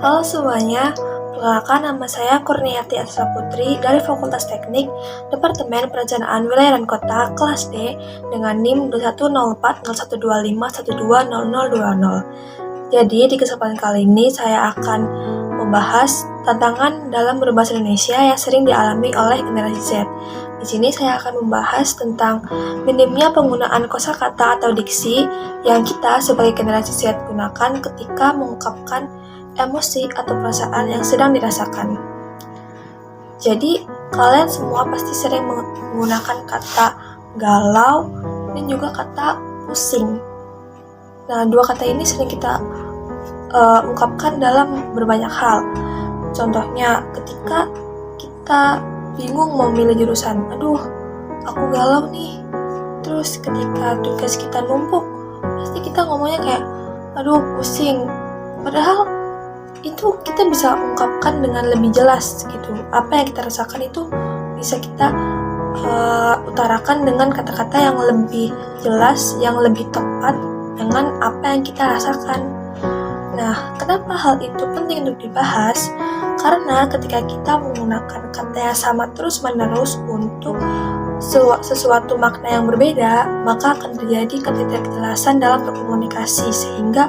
Halo semuanya, perkenalkan nama saya Kurniati Asra Putri dari Fakultas Teknik, Departemen Perencanaan Wilayah dan Kota, kelas D, dengan NIM 21040125120020. Jadi, di kesempatan kali ini saya akan membahas tantangan dalam berbahasa Indonesia yang sering dialami oleh generasi Z. Di sini saya akan membahas tentang minimnya penggunaan kosakata atau diksi yang kita sebagai generasi Z gunakan ketika mengungkapkan emosi atau perasaan yang sedang dirasakan. Jadi, kalian semua pasti sering menggunakan kata galau dan juga kata pusing. Nah, dua kata ini sering kita ungkapkan dalam berbanyak hal. Contohnya, ketika kita bingung mau milih jurusan, aduh, aku galau nih. Terus ketika tugas kita numpuk, pasti kita ngomongnya kayak, aduh, pusing. Padahal itu kita bisa ungkapkan dengan lebih jelas gitu. Apa yang kita rasakan itu bisa kita utarakan dengan kata-kata yang lebih jelas, yang lebih tepat dengan apa yang kita rasakan. Nah, kenapa hal itu penting untuk dibahas? Karena ketika kita menggunakan kata yang sama terus-menerus untuk sesuatu makna yang berbeda, maka akan terjadi ketidakjelasan dalam berkomunikasi, sehingga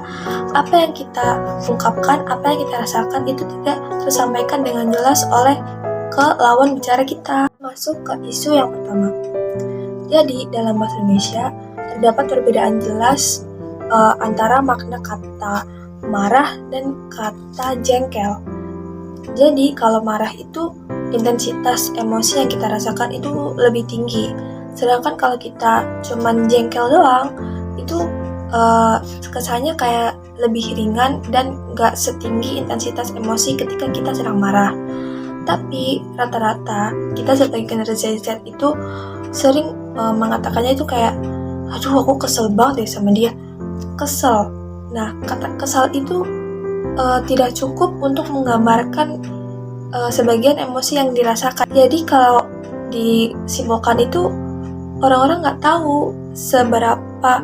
apa yang kita ungkapkan, apa yang kita rasakan itu tidak tersampaikan dengan jelas oleh ke lawan bicara kita. Masuk ke isu yang pertama. Jadi, dalam bahasa Indonesia terdapat perbedaan jelas antara makna kata marah dan kata jengkel. Jadi, kalau marah itu intensitas emosi yang kita rasakan itu lebih tinggi. Sedangkan kalau kita cuman jengkel doang, itu kesannya kayak lebih ringan dan gak setinggi intensitas emosi ketika kita sedang marah. Tapi rata-rata kita sebagai generasi Z itu sering mengatakannya itu kayak, aduh, aku kesel banget deh sama dia. Kesel. Nah, kata kesal itu tidak cukup untuk menggambarkan sebagian emosi yang dirasakan. Jadi kalau disimpulkan itu, orang-orang nggak tahu seberapa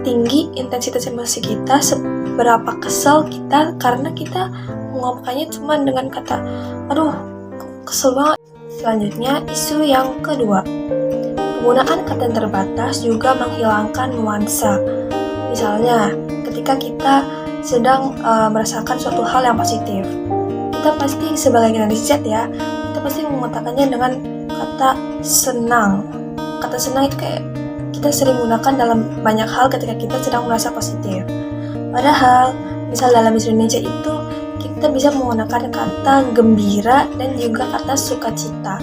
tinggi intensitas emosi kita, seberapa kesel kita, karena kita mengungkapkannya cuma dengan kata, aduh, kesel banget. Selanjutnya, isu yang kedua. Penggunaan kata yang terbatas juga menghilangkan nuansa. Misalnya, ketika kita sedang merasakan suatu hal yang positif, kita pasti sebagai generasi Z ya, kita pasti mengatakannya dengan kata senang. Kata senang itu kayak kita sering gunakan dalam banyak hal ketika kita sedang merasa positif. Padahal, misal dalam bahasa Indonesia itu kita bisa menggunakan kata gembira dan juga kata sukacita.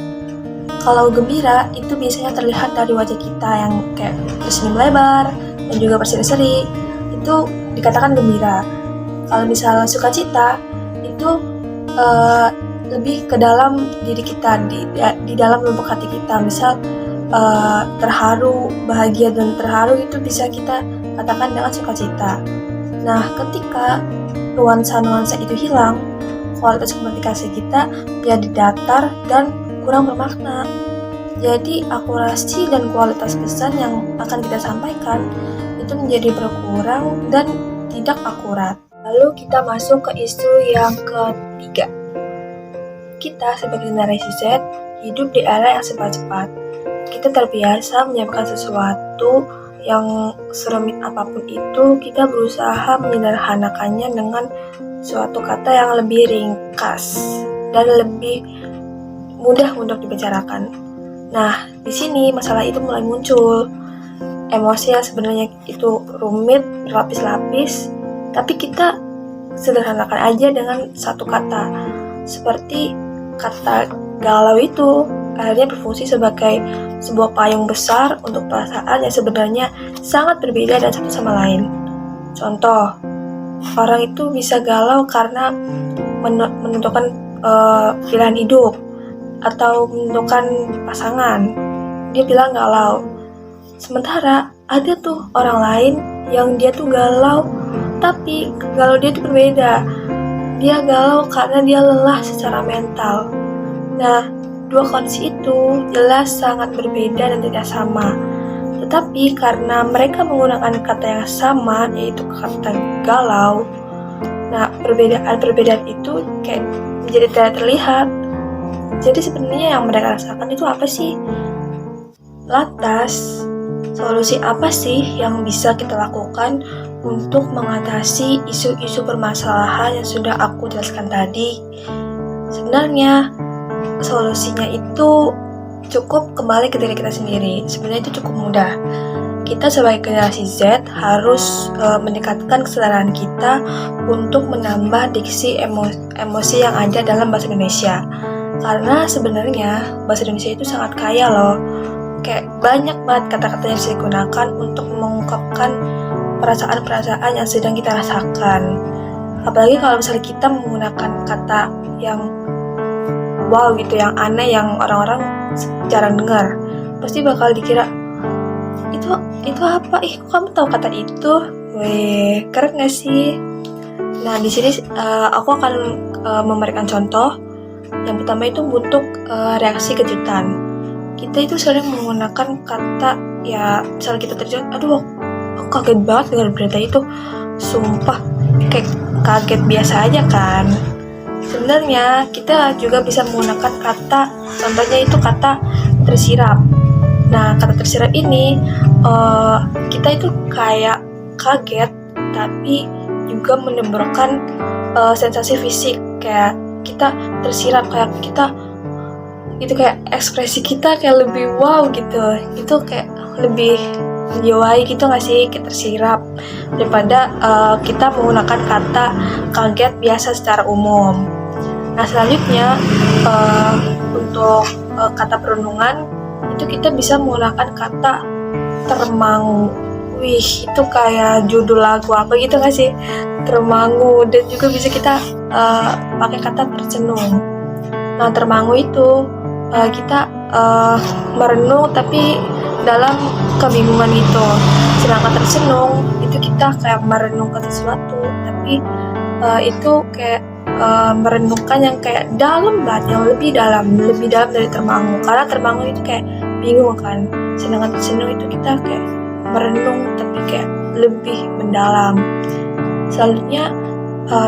Kalau gembira itu biasanya terlihat dari wajah kita yang kayak tersenyum lebar dan juga berseri-seri, itu dikatakan gembira. Kalau misalnya sukacita itu lebih ke dalam diri kita, di dalam lubuk hati kita. Misal terharu, bahagia dan terharu itu bisa kita katakan dengan sukacita. Nah, ketika nuansa-nuansa itu hilang, kualitas komunikasi kita jadi datar dan kurang bermakna. Jadi akurasi dan kualitas pesan yang akan kita sampaikan itu menjadi berkurang dan tidak akurat. Lalu kita masuk ke isu yang ketiga. Kita sebagai generasi Z hidup di era yang serba cepat. Kita terbiasa menyampaikan sesuatu yang serumit apapun itu, kita berusaha menyederhanakannya dengan suatu kata yang lebih ringkas dan lebih mudah untuk dibicarakan. Nah, di sini masalah itu mulai muncul. Emosi yang sebenarnya itu rumit, berlapis-lapis, tapi kita sederhanakan aja dengan satu kata. Seperti kata galau itu akhirnya berfungsi sebagai sebuah payung besar untuk perasaan yang sebenarnya sangat berbeda dan satu sama lain. Contoh, orang itu bisa galau karena menentukan pilihan hidup atau menentukan pasangan. Dia bilang galau. Sementara ada tuh orang lain yang dia tuh galau, tapi galau dia tuh berbeda. Dia galau karena dia lelah secara mental. Nah, dua kondisi itu jelas sangat berbeda dan tidak sama. Tetapi karena mereka menggunakan kata yang sama, yaitu kata galau, Nah, perbedaan itu kayak menjadi tidak terlihat. Jadi sebenarnya yang mereka rasakan itu apa sih? Lantas, solusi apa sih yang bisa kita lakukan untuk mengatasi isu-isu permasalahan yang sudah aku jelaskan tadi? Sebenarnya, solusinya itu cukup kembali ke diri kita sendiri. Sebenarnya itu cukup mudah. Kita sebagai generasi Z harus meningkatkan kesadaran kita untuk menambah diksi emosi yang ada dalam bahasa Indonesia. Karena sebenarnya bahasa Indonesia itu sangat kaya loh. Kayak banyak banget kata-kata yang bisa digunakan untuk mengungkapkan perasaan-perasaan yang sedang kita rasakan. Apalagi kalau misalnya kita menggunakan kata yang wow gitu, yang aneh, yang orang-orang jarang dengar. Pasti bakal dikira, itu apa? Kok kamu tahu kata itu? Weh, keren gak sih? Nah, di sini aku akan memberikan contoh. Yang pertama itu bentuk reaksi kejutan. Kita itu sering menggunakan kata, ya misalnya kita terkejut, aduh aku kaget banget dengar berita itu. Sumpah, kayak kaget biasa aja kan. Sebenarnya kita juga bisa menggunakan kata, contohnya itu kata tersirap. Nah, kata tersirap ini kita itu kayak kaget, tapi juga menimbulkan sensasi fisik, kayak kita tersirap, kayak kita itu kayak ekspresi kita kayak lebih wow gitu. Itu kayak lebih menjiwai gitu gak sih, kita tersirap, daripada kita menggunakan kata kaget biasa secara umum. Nah, selanjutnya untuk kata perenungan itu kita bisa menggunakan kata termangu. Wih, itu kayak judul lagu apa gitu gak sih? Termangu. Dan juga bisa kita pakai kata tercenung. Nah, termangu itu kita merenung tapi dalam kebingungan gitu. Sedangkan tercenung itu kita kayak merenungkan sesuatu, tapi itu kayak merenungkan yang kayak dalam banget, yang lebih dalam dari termangu. Karena termangu itu kayak bingung kan, sedangkan tercenung itu kita kayak merenung tapi kayak lebih mendalam. Selanjutnya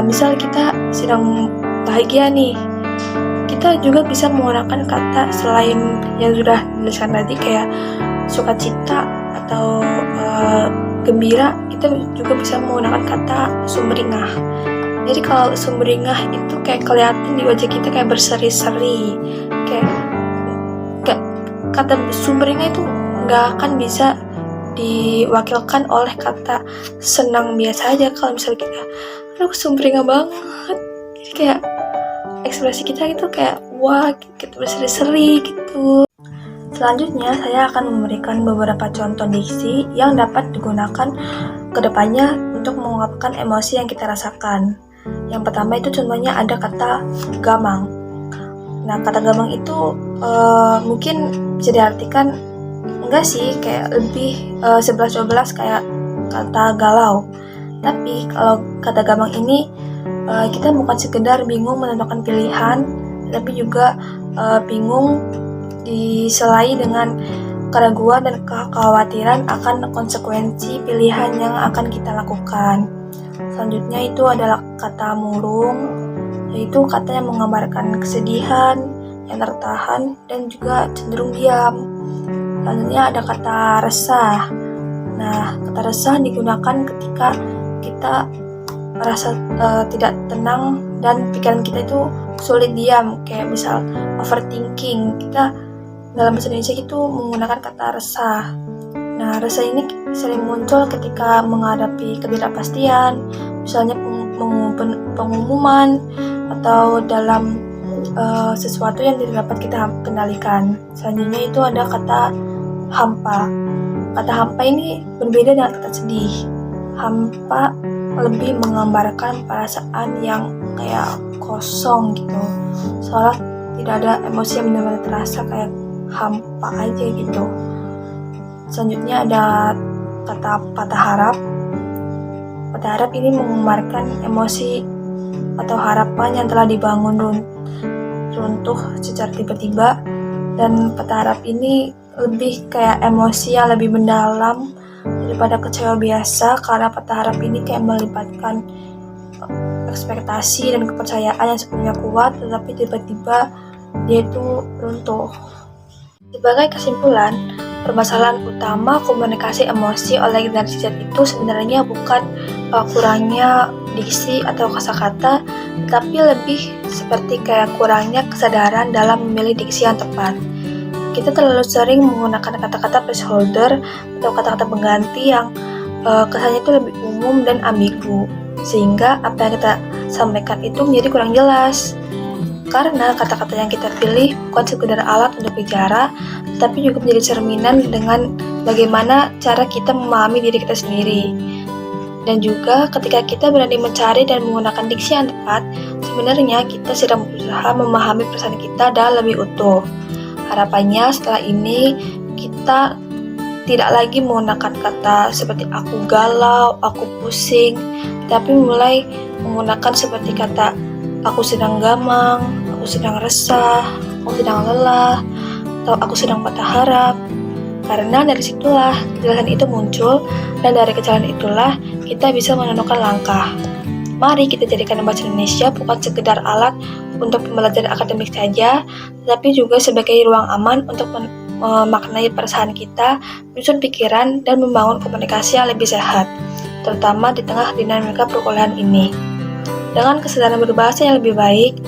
misal kita sedang bahagia nih, kita juga bisa menggunakan kata selain yang sudah dijelaskan tadi kayak sukacita atau gembira. Kita juga bisa menggunakan kata sumringah. Jadi kalau sumringah itu kayak kelihatan di wajah kita kayak berseri-seri, kayak kata sumringah itu nggak akan bisa diwakilkan oleh kata senang biasa aja. Kalau misalnya kita aduh sumringah banget, jadi kayak ekspresi kita itu kayak wah kita berseri-seri gitu. Selanjutnya saya akan memberikan beberapa contoh diksi yang dapat digunakan kedepannya untuk mengungkapkan emosi yang kita rasakan. Yang pertama itu contohnya ada kata gamang. Nah, kata gamang itu mungkin bisa diartikan enggak sih, kayak lebih 11-12 kayak kata galau. Tapi kalau kata gamang ini kita bukan sekedar bingung menentukan pilihan, tapi juga bingung diselai dengan keraguan dan kekhawatiran akan konsekuensi pilihan yang akan kita lakukan. Selanjutnya itu adalah kata murung, yaitu kata yang menggambarkan kesedihan yang tertahan dan juga cenderung diam. Selanjutnya ada kata resah. Nah, kata resah digunakan ketika kita merasa tidak tenang dan pikiran kita itu sulit diam, kayak misal overthinking. Kita dalam bahasa Indonesia itu menggunakan kata resah. Nah, resah ini sering muncul ketika menghadapi ketidakpastian, misalnya pengumuman atau dalam sesuatu yang tidak dapat kita kendalikan. Selanjutnya itu ada kata hampa. Kata hampa ini berbeda dengan kata sedih. Hampa lebih menggambarkan perasaan yang kayak kosong gitu, soalnya tidak ada emosi yang benar-benar terasa, kayak hampa aja gitu. Selanjutnya ada kata patah harap. Patah harap ini menggambarkan emosi atau harapan yang telah dibangun runtuh secara tiba-tiba, dan patah harap ini lebih kayak emosi yang lebih mendalam daripada kecewa biasa, karena patah harap ini kayak melibatkan ekspektasi dan kepercayaan yang sebelumnya kuat, tetapi tiba-tiba dia itu runtuh. Sebagai kesimpulan, permasalahan utama komunikasi emosi oleh generasi Z itu sebenarnya bukan kurangnya diksi atau kosakata, tetapi lebih seperti kayak kurangnya kesadaran dalam memilih diksi yang tepat. Kita terlalu sering menggunakan kata-kata placeholder atau kata-kata pengganti yang kesannya itu lebih umum dan ambigu, sehingga apa yang kita sampaikan itu menjadi kurang jelas. Karena kata-kata yang kita pilih bukan sekedar alat untuk bicara, tetapi juga menjadi cerminan dengan bagaimana cara kita memahami diri kita sendiri. Dan juga ketika kita berani mencari dan menggunakan diksi yang tepat, sebenarnya kita sedang berusaha memahami perasaan kita dengan lebih utuh. Harapannya setelah ini kita tidak lagi menggunakan kata seperti aku galau, aku pusing, tapi mulai menggunakan seperti kata aku sedang gamang, aku sedang resah, aku sedang lelah, atau aku sedang patah harap. Karena dari situlah kejelasan itu muncul, dan dari kejelasan itulah kita bisa menentukan langkah. Mari kita jadikan bahasa Indonesia bukan sekedar alat untuk pembelajaran akademik saja, tetapi juga sebagai ruang aman untuk memaknai perasaan kita, menyusun pikiran, dan membangun komunikasi yang lebih sehat, terutama di tengah dinamika perkuliahan ini. Dengan kesadaran berbahasa yang lebih baik,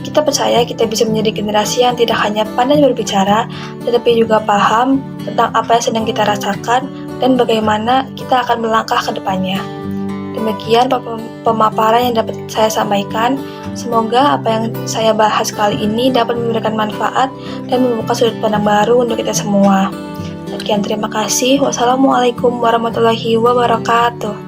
kita percaya kita bisa menjadi generasi yang tidak hanya pandai berbicara, tetapi juga paham tentang apa yang sedang kita rasakan dan bagaimana kita akan melangkah ke depannya. Demikian pemaparan yang dapat saya sampaikan. Semoga apa yang saya bahas kali ini dapat memberikan manfaat dan membuka sudut pandang baru untuk kita semua. Sekian, terima kasih. Wassalamualaikum warahmatullahi wabarakatuh.